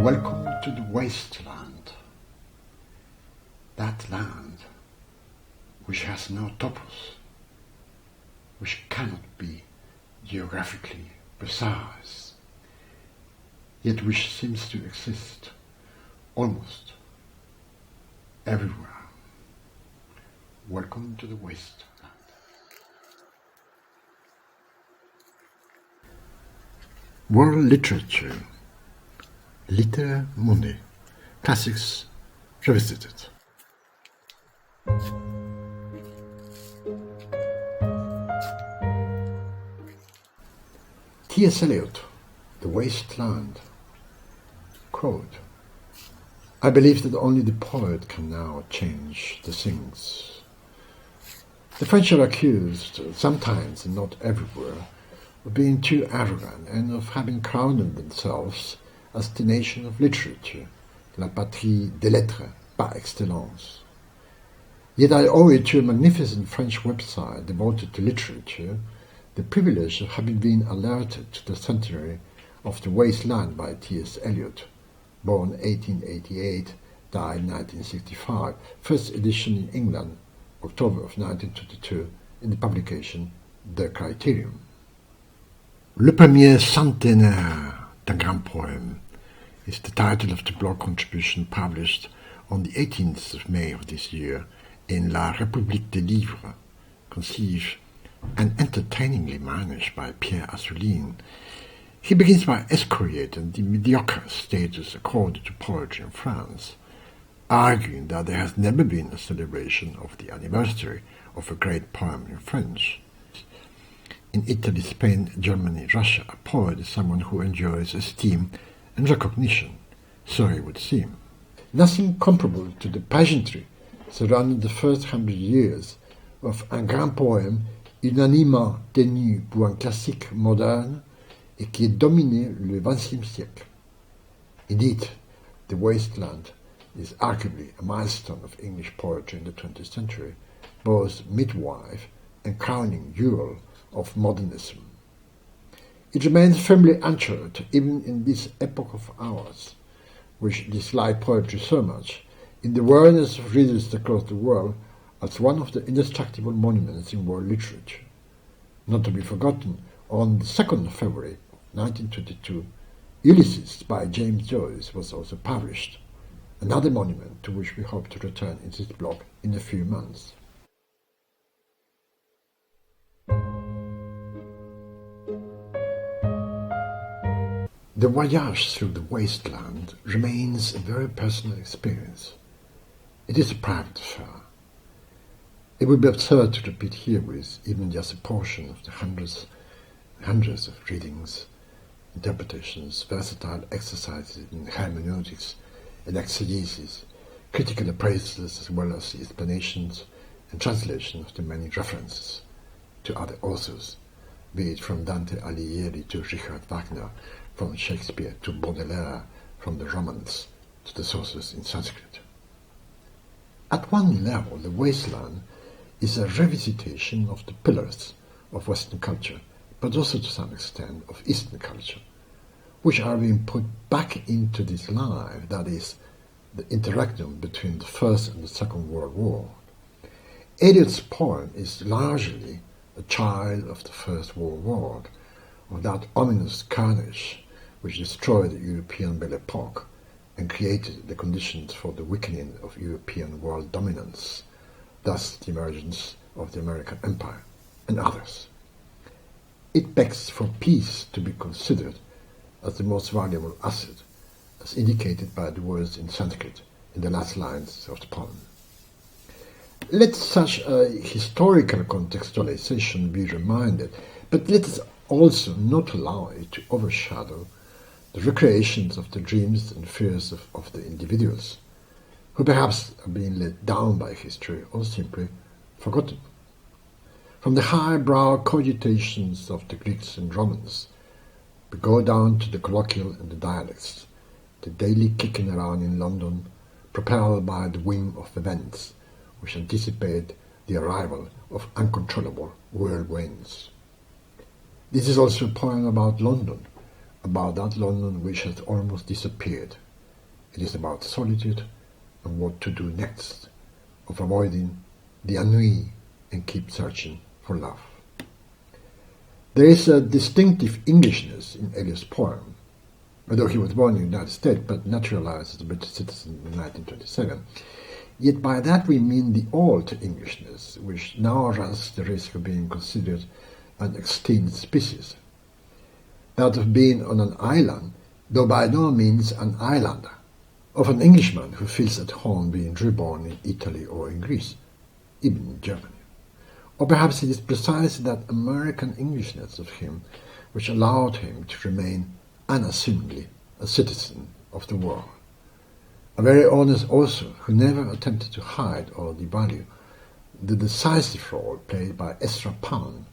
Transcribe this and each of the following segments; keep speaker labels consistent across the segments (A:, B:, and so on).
A: Welcome to the wasteland, that land which has no topos, which cannot be geographically precise, yet which seems to exist almost everywhere. Welcome to the wasteland. World literature, Literature Mundi, classics revisited. T.S. Eliot, The Wasteland. Quote, I believe that only the poet can now change the things. The French are accused, sometimes and not everywhere, of being too arrogant and of having crowned themselves as the nation of literature, la patrie des lettres par excellence. Yet I owe it to a magnificent French website devoted to literature the privilege of having been alerted to the centenary of The Wasteland by T.S. Eliot, born 1888, died 1965, first edition in England, October of 1922, in the publication The Criterion. Le premier centenaire d'un grand poème is the title of the blog contribution published on the 18th of May of this year in La République des Livres, conceived and entertainingly managed by Pierre Assouline. He begins by excoriating the mediocre status accorded to poetry in France, arguing that there has never been a celebration of the anniversary of a great poem in French. In Italy, Spain, Germany, Russia, a poet is someone who enjoys esteem and recognition, so it would seem. Nothing comparable to the pageantry surrounding the first 100 years of un grand poème unanimement tenu pour un classique moderne et qui a dominé le XXe siècle. Indeed, The Wasteland is arguably a milestone of English poetry in the 20th century, both midwife and crowning jewel of modernism. It remains firmly anchored even in this epoch of ours, which dislike poetry so much, in the awareness of readers across the world as one of the indestructible monuments in world literature. Not to be forgotten, on the 2nd of February 1922, Ulysses by James Joyce was also published, another monument to which we hope to return in this blog in a few months. The voyage through the wasteland remains a very personal experience. It is a private affair. It would be absurd to repeat herewith even just a portion of the hundreds of readings, interpretations, versatile exercises in hermeneutics and exegesis, critical appraisals as well as the explanations and translation of the many references to other authors, be it from Dante Alighieri to Richard Wagner, from Shakespeare to Baudelaire, from the Romans to the sources in Sanskrit. At one level, The Wasteland is a revisitation of the pillars of Western culture, but also to some extent of Eastern culture, which are being put back into this life, that is, the interaction between the First and the Second World War. Eliot's poem is largely a child of the First World War, of that ominous carnage which destroyed the European Belle Epoque and created the conditions for the weakening of European world dominance, thus the emergence of the American Empire and others. It begs for peace to be considered as the most valuable asset, as indicated by the words in Sanskrit in the last lines of the poem. Let such a historical contextualization be reminded, but let us also not allow it to overshadow the recreations of the dreams and fears of the individuals, who perhaps are being let down by history or simply forgotten. From the highbrow cogitations of the Greeks and Romans, we go down to the colloquial and the dialects, the daily kicking around in London, propelled by the whim of events, which anticipate the arrival of uncontrollable whirlwinds. This is also a poem about London, about that London which has almost disappeared, It is about solitude and what to do next, of avoiding the ennui and keep searching for love. There is a distinctive Englishness in Eliot's poem. Although he was born in the United States but naturalized as a British citizen in 1927, yet by that we mean the old Englishness, which now runs the risk of being considered an extinct species. That of being on an island, though by no means an islander, of an Englishman who feels at home being reborn in Italy or in Greece, even in Germany. Or perhaps it is precisely that American Englishness of him which allowed him to remain unassumingly a citizen of the world. A very honest author who never attempted to hide or devalue the decisive role played by Ezra Pound,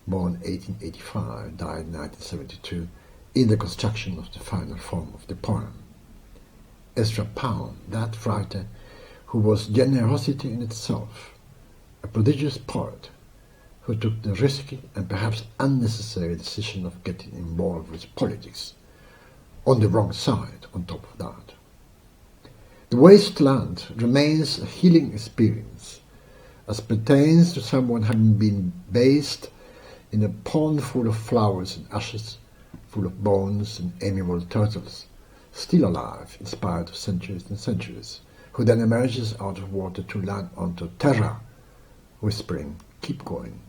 A: born 1885, died 1972, in the construction of the final form of the poem. Ezra Pound, that writer who was generosity in itself, a prodigious poet who took the risky and perhaps unnecessary decision of getting involved with politics, on the wrong side on top of that. The wasteland remains a healing experience, as pertains to someone having been bathed in a pond full of flowers and ashes, full of bones and amiable turtles, still alive in spite of centuries and centuries, who then emerges out of water to land onto terra, whispering, "Keep going,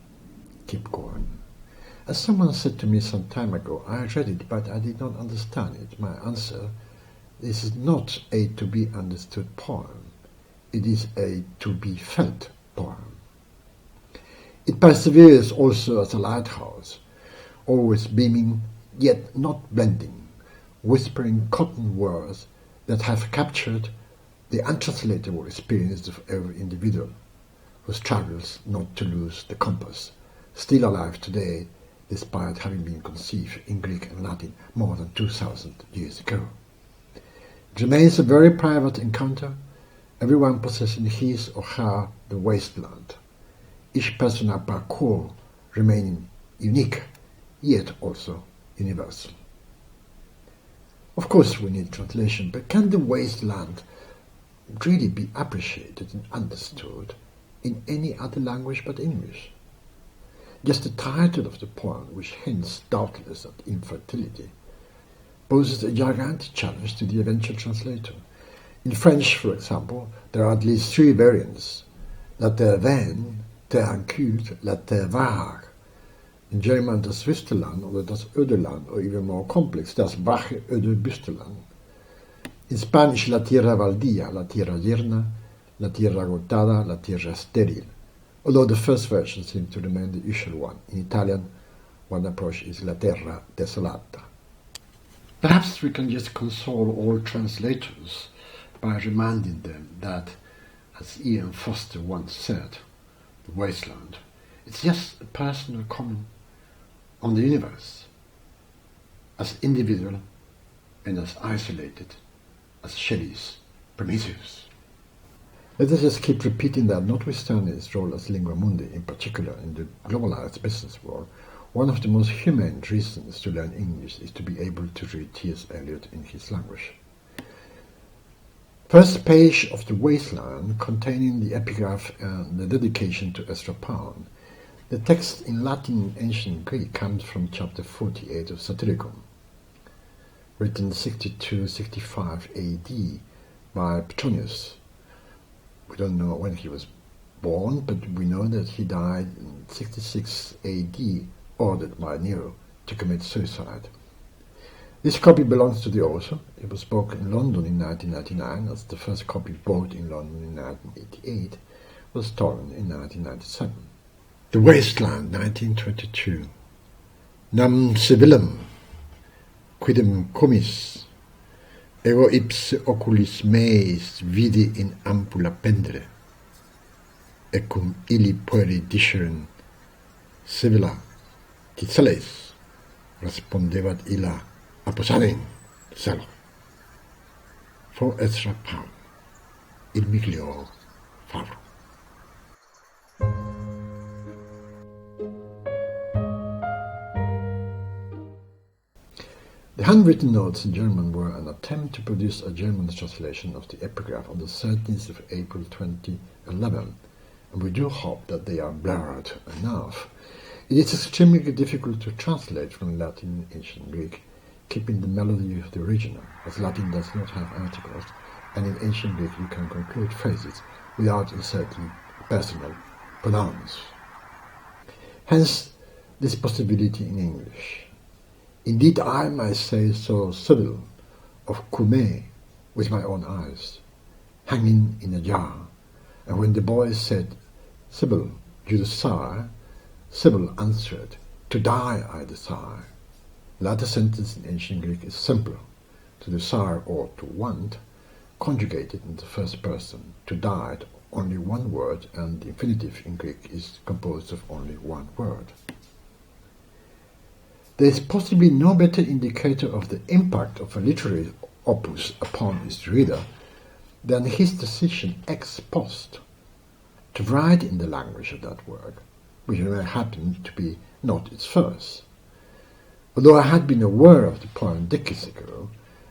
A: keep going." As someone said to me some time ago, I read it, but I did not understand it. My answer: this is not a to be understood poem. It is a to be felt poem. It perseveres also as a lighthouse, always beaming, yet not blending, whispering cotton words that have captured the untranslatable experience of every individual who struggles not to lose the compass, still alive today despite having been conceived in Greek and Latin more than 2,000 years ago. It remains a very private encounter, everyone possessing his or her the wasteland, each personal parcours remaining unique, yet also universal. Of course we need translation, but can the wasteland really be appreciated and understood in any other language but English? Just the title of the poem, which hints doubtless at infertility, poses a gigantic challenge to the eventual translator. In French, for example, there are at least 3 variants: la terre vaine, terre inculte, la terre vague. In German, das Wüstenland or das Ödeland, or even more complex, das bache öde Büsteland. In Spanish, la tierra baldía, la tierra yerna, la tierra agotada, la tierra estéril, although the first version seems to remain the usual one. In Italian, one approach is la terra desolata. Perhaps we can just console all translators by reminding them that, as Ian Foster once said, the wasteland, it's just a personal comment on the universe, as individual and as isolated as Shelley's Prometheus. Let us just keep repeating that, notwithstanding its role as lingua mundi, in particular in the globalized business world, one of the most humane reasons to learn English is to be able to read T.S. Eliot in his language. First page of The Wasteland, containing the epigraph and the dedication to Ezra Pound. The text in Latin and ancient Greek comes from chapter 48 of Satyricon, written 62-65 AD by Petronius. We don't know when he was born, but we know that he died in 66 AD, ordered by Nero to commit suicide. This copy belongs to the author. It was bought in London in 1999, as the first copy bought in London in 1988 was stolen in 1997. The Wasteland, 1922. Nam civilem, quidem comis, ego ipse oculis meis vidi in ampula pendere, et cum illi pueri discern civila Ticeles, respondebat illa aposaden celo. For Ezra Pound, il miglior favor. The handwritten notes in German were an attempt to produce a German translation of the epigraph on the 13th of April 2011, and we do hope that they are blurred enough. It is extremely difficult to translate from Latin and Ancient Greek, keeping the melody of the original, as Latin does not have articles, and in Ancient Greek you can conclude phrases without inserting personal pronouns. Hence, this possibility in English. Indeed, I myself saw Sybil of Cumae with my own eyes, hanging in a jar, and when the boy said, "Sybil, do you desire?" Sybil answered, "To die I desire." The latter sentence in Ancient Greek is simpler, to desire or to want, conjugated in the first person. To die, only one word, and the infinitive in Greek is composed of only one word. There is possibly no better indicator of the impact of a literary opus upon its reader than his decision ex post to write in the language of that work, which may happen to be not its first. Although I had been aware of the poem decades ago,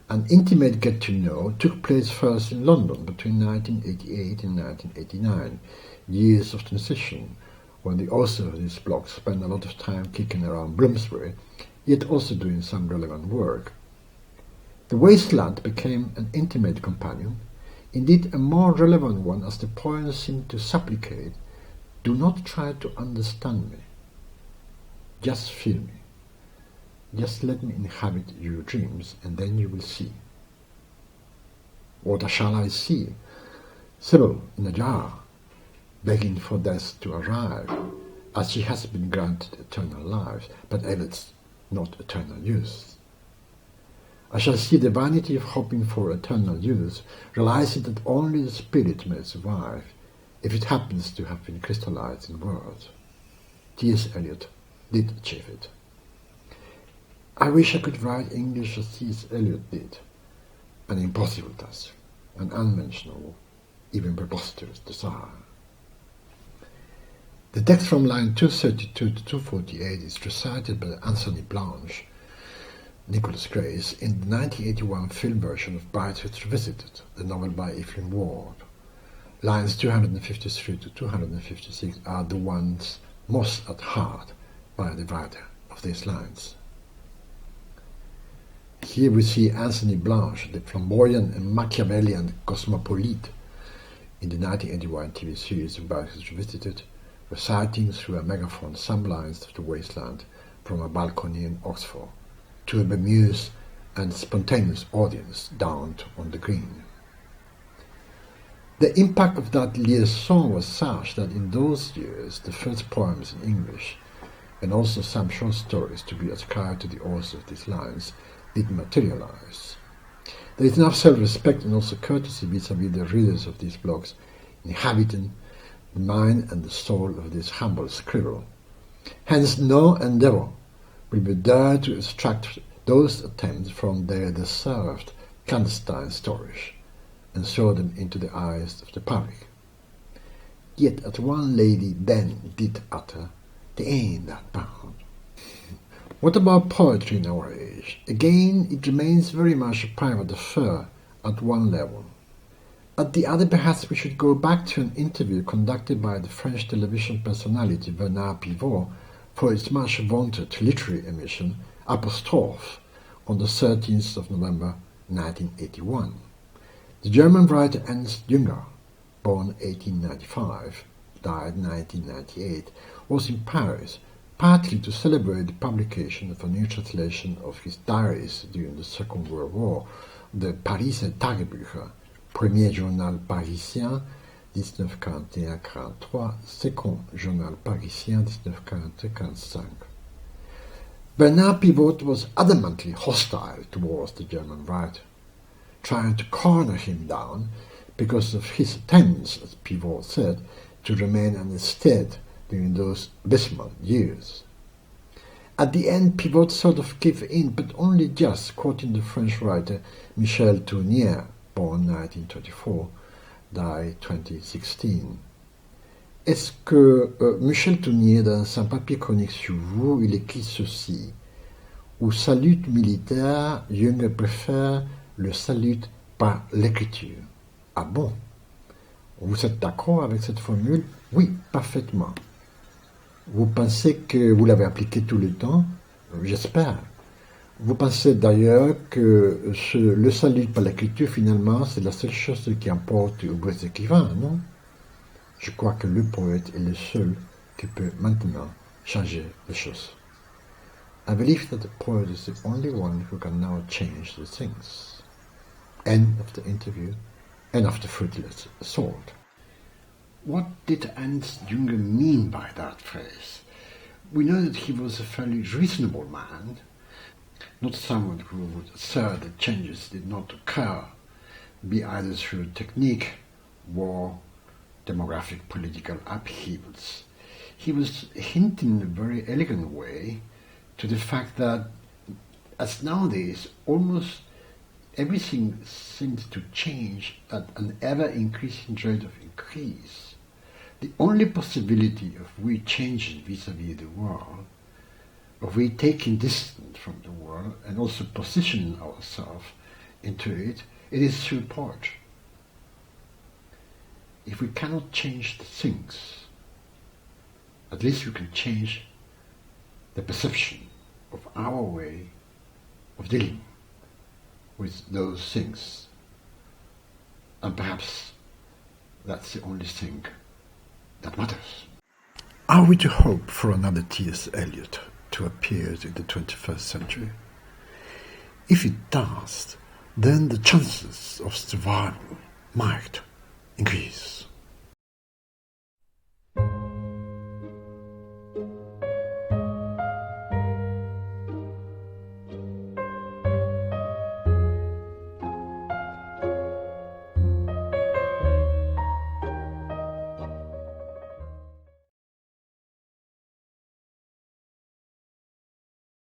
A: an intimate get-to-know took place first in London between 1988 and 1989, years of transition, when the author of this blog spent a lot of time kicking around Bloomsbury, yet also doing some relevant work. The Wasteland became an intimate companion, indeed a more relevant one, as the poem seemed to supplicate, "Do not try to understand me. Just feel me. Just let me inhabit your dreams, and then you will see." What shall I see? Sybil in a jar, begging for death to arrive, as she has been granted eternal life, but Eliot not eternal youth. I shall see the vanity of hoping for eternal youth, realizing that only the spirit may survive, if it happens to have been crystallized in words. T.S. Eliot did achieve it. I wish I could write English as T.S. Eliot did, an impossible task, an unmentionable, even preposterous desire. The text from line 232 to 248 is recited by Anthony Blanche, Nicholas Grace, in the 1981 film version of Brideshead Revisited, the novel by Evelyn Ward. Lines 253 to 256 are the ones most at heart by the writer of these lines. Here we see Anthony Blanche, the flamboyant and Machiavellian cosmopolite in the 1981 TV series of Brideshead Revisited, reciting through a megaphone some lines of The Wasteland from a balcony in Oxford to a bemused and spontaneous audience downed on the green. The impact of that liaison was such that in those years the first poems in English, and also some short stories to be ascribed to the author of these lines, did materialize. There is enough self-respect and also courtesy vis-à-vis the readers of these blogs inhabiting the mind and the soul of this humble scribble. Hence no endeavor will be there to extract those attempts from their deserved clandestine storage and throw them into the eyes of the public. Yet as one lady then did utter, "They ain't that bad." What about poetry in our age? Again, it remains very much a private affair at one level. At the other, perhaps we should go back to an interview conducted by the French television personality Bernard Pivot for its much vaunted literary emission Apostrophe on the 13th of November 1981. The German writer Ernst Jünger, born 1895, died 1998, was in Paris, partly to celebrate the publication of a new translation of his diaries during the Second World War, the Pariser Tagebücher, Premier Journal Parisien 1941-43, Second Journal Parisien 1943-45. Bernard Pivot was adamantly hostile towards the German writer, trying to corner him down because of his attempts, as Pivot said, to remain uninstead during those abysmal years. At the end, Pivot sort of gave in, but only just, quoting the French writer Michel Tournier, born 1924, died 2016. Est-ce que Michel Tournier, dans un papier chronique sur vous, il écrit ceci: ou salut militaire, Jung préfère le salut par l'écriture. Ah bon? Vous êtes d'accord avec cette formule? Oui, parfaitement. Vous pensez que vous l'avez appliquée tout le temps? J'espère. Vous pensez d'ailleurs que le salut par l'écriture, finalement, c'est la seule chose qui importe aux vrais écrivains, non? Je crois que le poète est le seul qui peut maintenant changer les choses. I believe that the poet is the only one who can now change the things. End of the interview. End of the fruitless assault. What did Ernst Jünger mean by that phrase? We know that he was a fairly reasonable man, not someone who would assert that changes did not occur, be either through technique, war, demographic political upheavals. He was hinting in a very elegant way to the fact that, as nowadays, almost everything seems to change at an ever-increasing rate of increase. The only possibility of we changing vis-à-vis the world, of we taking distance from the world and also positioning ourselves into it, it is through poetry. If we cannot change the things, at least we can change the perception of our way of dealing with those things. And perhaps that's the only thing that matters. Are we to hope for another T.S. Eliot to appear in the 21st century? If it does, then the chances of survival might increase.